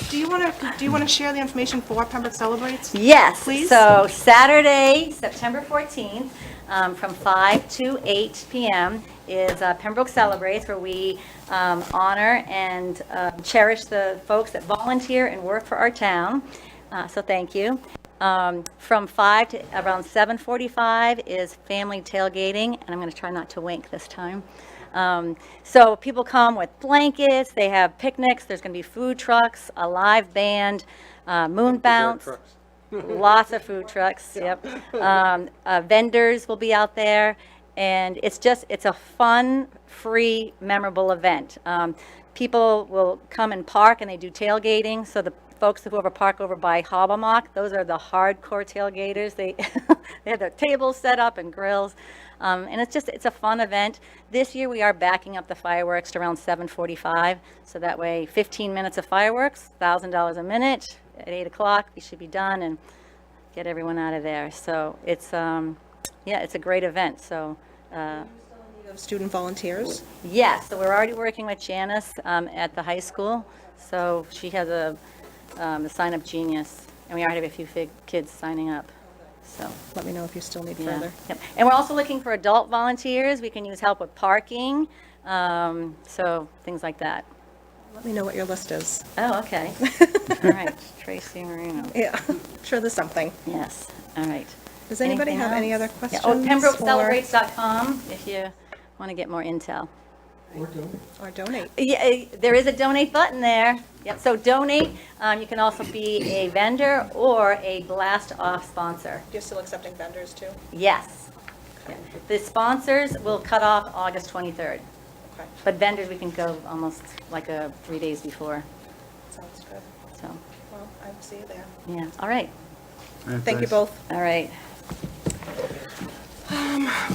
Do you want to share the information for Pembroke Celebrates? Yes. Please? So Saturday, September 14th, from 5 to 8 p.m. is Pembroke Celebrates, where we honor and cherish the folks that volunteer and work for our town. So thank you. From 5 to around 7:45 is family tailgating, and I'm going to try not to wink this time. So people come with blankets, they have picnics, there's going to be food trucks, a live band, moon bounce. Lots of food trucks, yep. Vendors will be out there, and it's a fun, free, memorable event. People will come and park, and they do tailgating, so the folks who park over by Hobbamock, those are the hardcore tailgaters. They have their tables set up and grills, and it's a fun event. This year we are backing up the fireworks to around 7:45, so that way 15 minutes of fireworks, $1,000 a minute. At 8 o'clock we should be done and get everyone out of there. So it's it's a great event. So Of student volunteers? yes, so we're already working with Janice at the high school. So she has a sign up genius, and we already have a few kids signing up. So Let me know if you still need yeah. further. Yep. And we're also looking for adult volunteers. We can use help with parking, so things like that. Let me know what your list is. Oh, okay. All right, Tracy Marino. Yeah, I'm sure there's something. Yes, all right. Does anybody Anything have any else? other Yeah, questions? oh, PembrokeCelebrates.com if you want to get more intel. Or donate? Yeah, there is a donate button there. Yep, so donate. You can also be a vendor or a blast-off sponsor. You're still accepting vendors too? Yes. Yeah. The sponsors will cut off August 23rd. Okay, But vendors, we can go almost like 3 days before. sounds good. So, Well, I will see you there. yeah, all right. Thank you both. All right.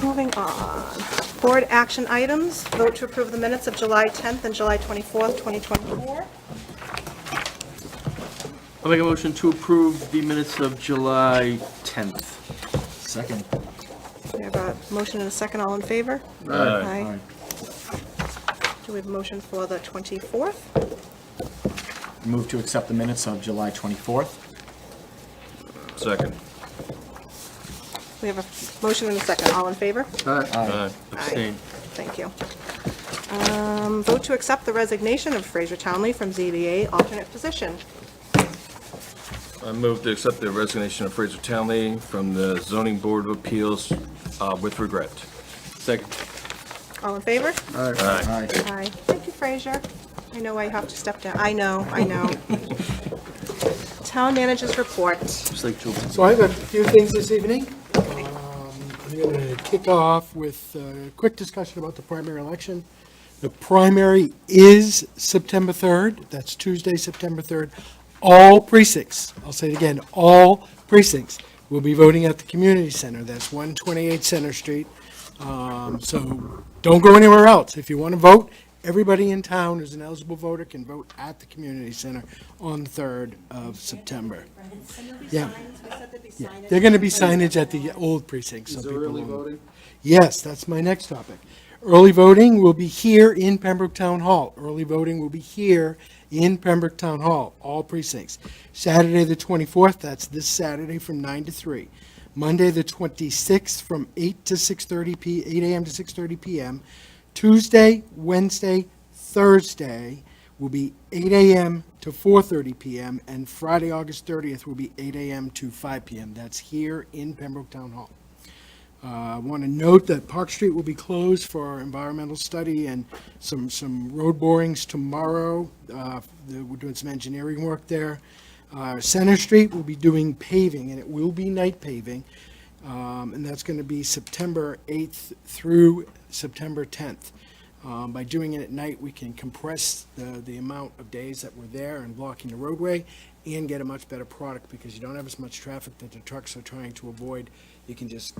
Moving on. Board action items. Vote to approve the minutes of July 10th and July 24th, 2024. I'll make a motion to approve the minutes of July 10th. Second. We have a motion and a second. All in favor? Aye. Do we have a motion for the 24th? Move to accept the minutes of July 24th. Second. We have a motion and a second. All in favor? Aye. Abstain. Thank you. Vote to accept the resignation of Fraser Townley from ZBA alternate position. I move to accept the resignation of Fraser Townley from the Zoning Board of Appeals with regret. Second. All in favor? Aye. Aye. Thank you, Fraser. I know I have to step down. I know. Town managers report. Just like children. So I have a few things this evening. I'm going to kick off with a quick discussion about the primary election. The primary is September 3rd. That's Tuesday, September 3rd. All precincts, I'll say it again, all precincts will be voting at the community center. That's 128 Center Street. So don't go anywhere else. If you want to vote, everybody in town who's an eligible voter can vote at the community center on the 3rd of September. Yeah. Yeah. They're going to be signage at the old precincts. Is there early voting? Yes, that's my next topic. Early voting will be here in Pembroke Town Hall. Early voting will be here in Pembroke Town Hall, all precincts. Saturday, the 24th, that's this Saturday from 9 to 3. Monday, the 26th, from 8 a.m. to 6:30 p.m. Tuesday, Wednesday, Thursday will be 8 a.m. to 4:30 p.m. And Friday, August 30th, will be 8 a.m. to 5 p.m. That's here in Pembroke Town Hall. I want to note that Park Street will be closed for our environmental study and some road borings tomorrow. We're doing some engineering work there. Center Street will be doing paving, and it will be night paving. And that's going to be September 8th through September 10th. By doing it at night, we can compress the amount of days that we're there and blocking the roadway and get a much better product because you don't have as much traffic that the trucks are trying to avoid. You can just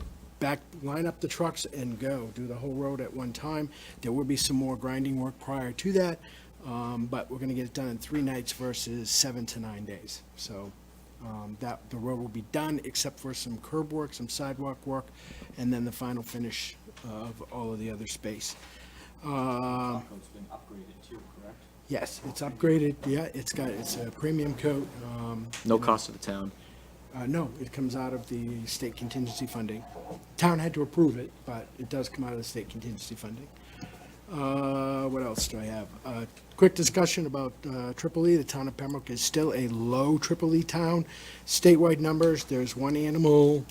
line up the trucks and go, do the whole road at one time. There will be some more grinding work prior to that, but we're going to get it done in 3 nights versus 7 to 9 days. So that the road will be done except for some curb work, some sidewalk work, and then the final finish of all of the other space. It's been upgraded too, correct? Yes, it's upgraded. Yeah, it's a premium coat. No cost to the town. No, it comes out of the state contingency funding. Town had to approve it, but it does come out of the state contingency funding. What else do I have? Quick discussion about Triple E. The town of Pembroke is still a low Triple E town. Statewide numbers, there's one animal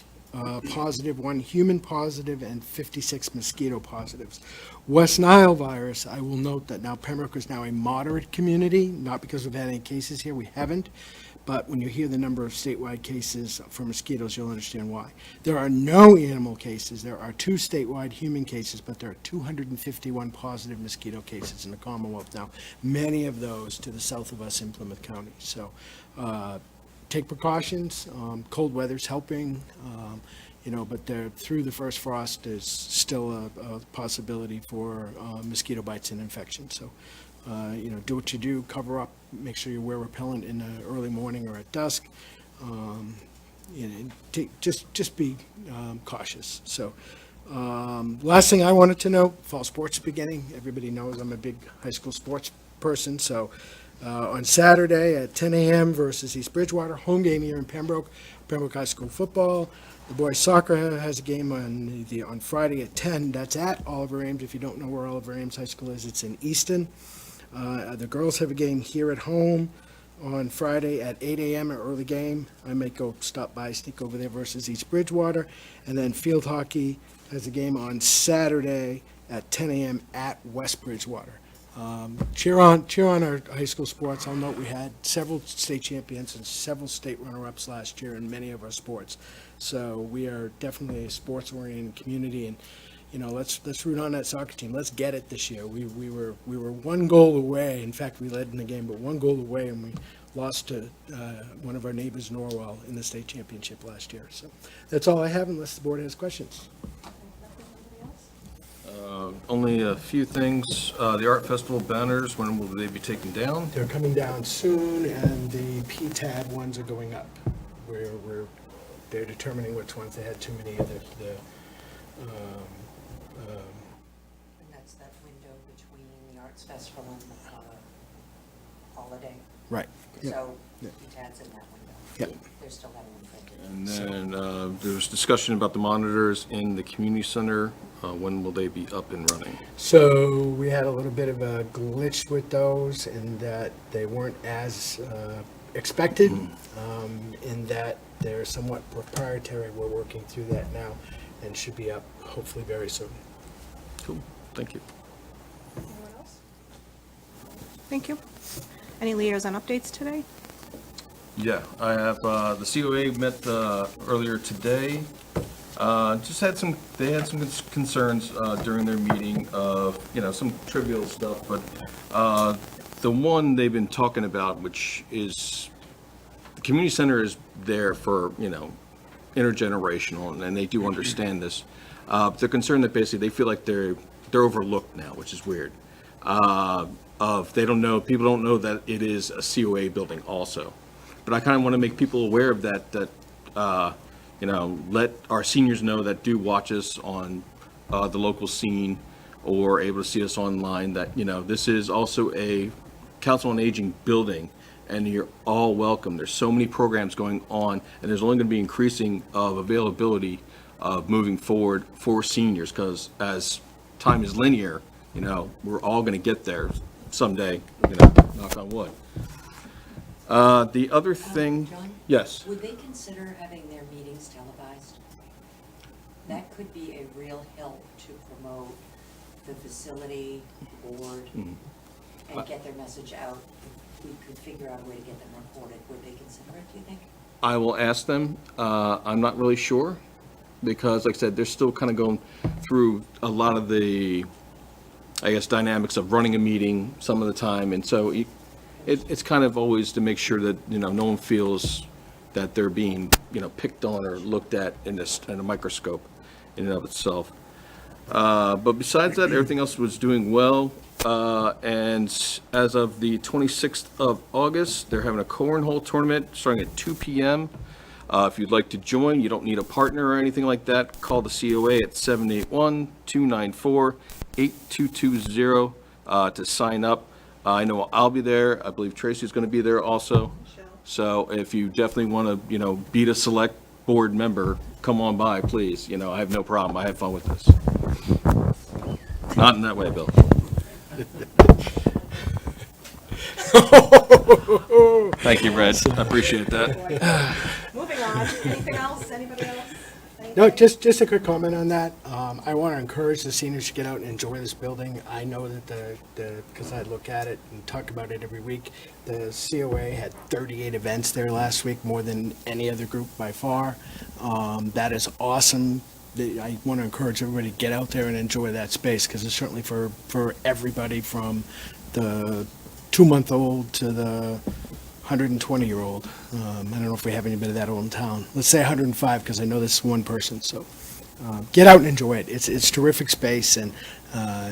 positive, one human positive, and 56 mosquito positives. West Nile virus, I will note that now Pembroke is now a moderate community, not because we've had any cases here, we haven't. But when you hear the number of statewide cases for mosquitoes, you'll understand why. There are no animal cases. There are 2 statewide human cases, but there are 251 positive mosquito cases in the Commonwealth now, many of those to the south of us in Plymouth County. So take precautions. Cold weather's helping, but through the first frost, there's still a possibility for mosquito bites and infection. So do what you do, cover up, make sure you wear repellent in the early morning or at dusk. Just be cautious. So last thing I wanted to know, fall sports beginning. Everybody knows I'm a big high school sports person. So on Saturday at 10 a.m. versus East Bridgewater, home game here in Pembroke High School football. The boys soccer has a game on Friday at 10. That's at Oliver Ames. If you don't know where Oliver Ames High School is, it's in Easton. The girls have a game here at home on Friday at 8 a.m., an early game. I may stop by, sneak over there versus East Bridgewater. And then field hockey has a game on Saturday at 10 a.m. at West Bridgewater. Cheer on our high school sports. I'll note we had several state champions and several state runner-ups last year in many of our sports. So we are definitely a sports-oriented community, and let's root on that soccer team. Let's get it this year. We were one goal away. In fact, we led in the game, but one goal away, and we lost to one of our neighbors, Norwell, in the state championship last year. So that's all I have, unless the board has questions. Only a few things. The art festival banners, when will they be taken down? They're coming down soon, and the PTAD ones are going up. They're determining which ones. They had too many of the And that's that window between the Arts Festival and the holiday. right. Yep. So Yep. PTAD's in that window. Yep. They're still having them printed. And then there was discussion about the monitors in the community center. When will they be up and running? So we had a little bit of a glitch with those in that they weren't as expected, in that they're somewhat proprietary. We're working through that now and should be up hopefully very soon. Cool, thank you. Anyone else? Thank you. Any liaison updates today? Yeah, I have, the COA met earlier today. They had some concerns during their meeting of, some trivial stuff, but the one they've been talking about, which is, the community center is there for, intergenerational, and they do understand this. They're concerned that basically they feel like they're overlooked now, which is weird. People don't know that it is a COA building also. But I kind of want to make people aware of that let our seniors know that do watch us on the local scene or able to see us online that, this is also a Council on Aging building, and you're all welcome. There's so many programs going on, and there's only going to be increasing of availability of moving forward for seniors, because as time is linear, we're all going to get there someday, knock on wood. The other thing, John? yes. Would they consider having their meetings televised? That could be a real help to promote the facility, the board, and get their message out. If we could figure out a way to get them recorded, would they consider it, do you think? I will ask them. I'm not really sure, because like I said, they're still kind of going through a lot of the, dynamics of running a meeting some of the time. And so it's kind of always to make sure that, no one feels that they're being, picked on or looked at in a microscope in and of itself. But besides that, everything else was doing well. And as of the 26th of August, they're having a cornhole tournament starting at 2 p.m. If you'd like to join, you don't need a partner or anything like that. Call the COA at 781-294-8220 to sign up. I know I'll be there. I believe Tracy's going to be there also. So if you definitely want to, beat a select board member, come on by, please. I have no problem. I have fun with this. Not in that way, Bill. Thank you, Red. I appreciate that. Moving on, anything else, anybody else? No, Anything? just a quick comment on that. I want to encourage the seniors to get out and enjoy this building. I know that because I look at it and talk about it every week, the COA had 38 events there last week, more than any other group by far. That is awesome. I want to encourage everybody to get out there and enjoy that space, because it's certainly for everybody from the 2-month-old to the 120-year-old. I don't know if we have anybody that old in town. Let's say 105, because I know this is one person, so get out and enjoy it. It's terrific space, and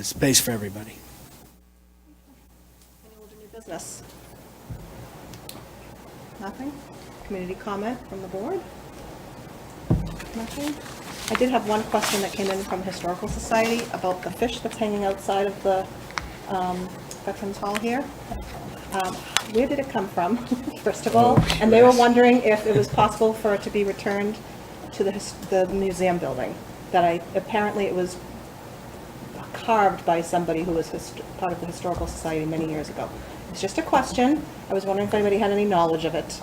space for everybody. Any old or new business? Nothing? Community comment from the board? Nothing? I did have one question that came in from Historical Society about the fish that's hanging outside of the Veterans Hall here. Where did it come from, first of all? And they were wondering if it was possible for it to be returned to the museum building. Apparently it was carved by somebody who was part of the Historical Society many years ago. It's just a question. I was wondering if anybody had any knowledge of it.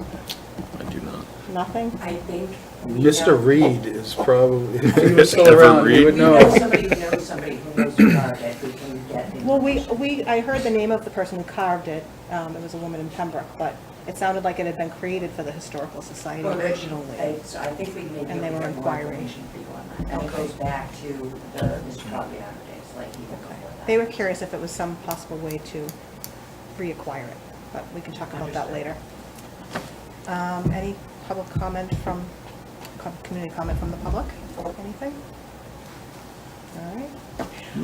I do not. Nothing? I think. Mr. Reed is probably, if he was still Christopher around, he Reed? would We know know. somebody who knows somebody who knows who carved it, we can get information. I heard the name of the person who carved it. It was a woman in Pembroke, but it sounded like it had been created for the Historical Society originally. So I think we may be And they able were to get more inquiring. information for you on that. And it goes back to the Mr. Coffee days, like even before that. They were curious if it was some possible way to reacquire it, but we can talk about that later. Any public comment community comment from the public? Anything? All right.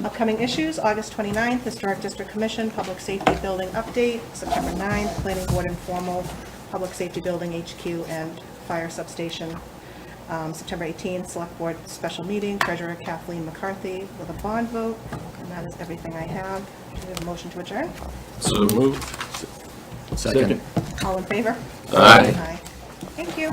Upcoming issues, August 29th, Historic District Commission, Public Safety Building Update, September 9th, Planning Board Informal, Public Safety Building HQ and Fire Substation, September 18th, Select Board Special Meeting, Treasurer Kathleen McCarthy with a bond vote, and that is everything I have. Do we have a motion to adjourn? So moved. Second. All in favor? Aye. Aye. Thank you.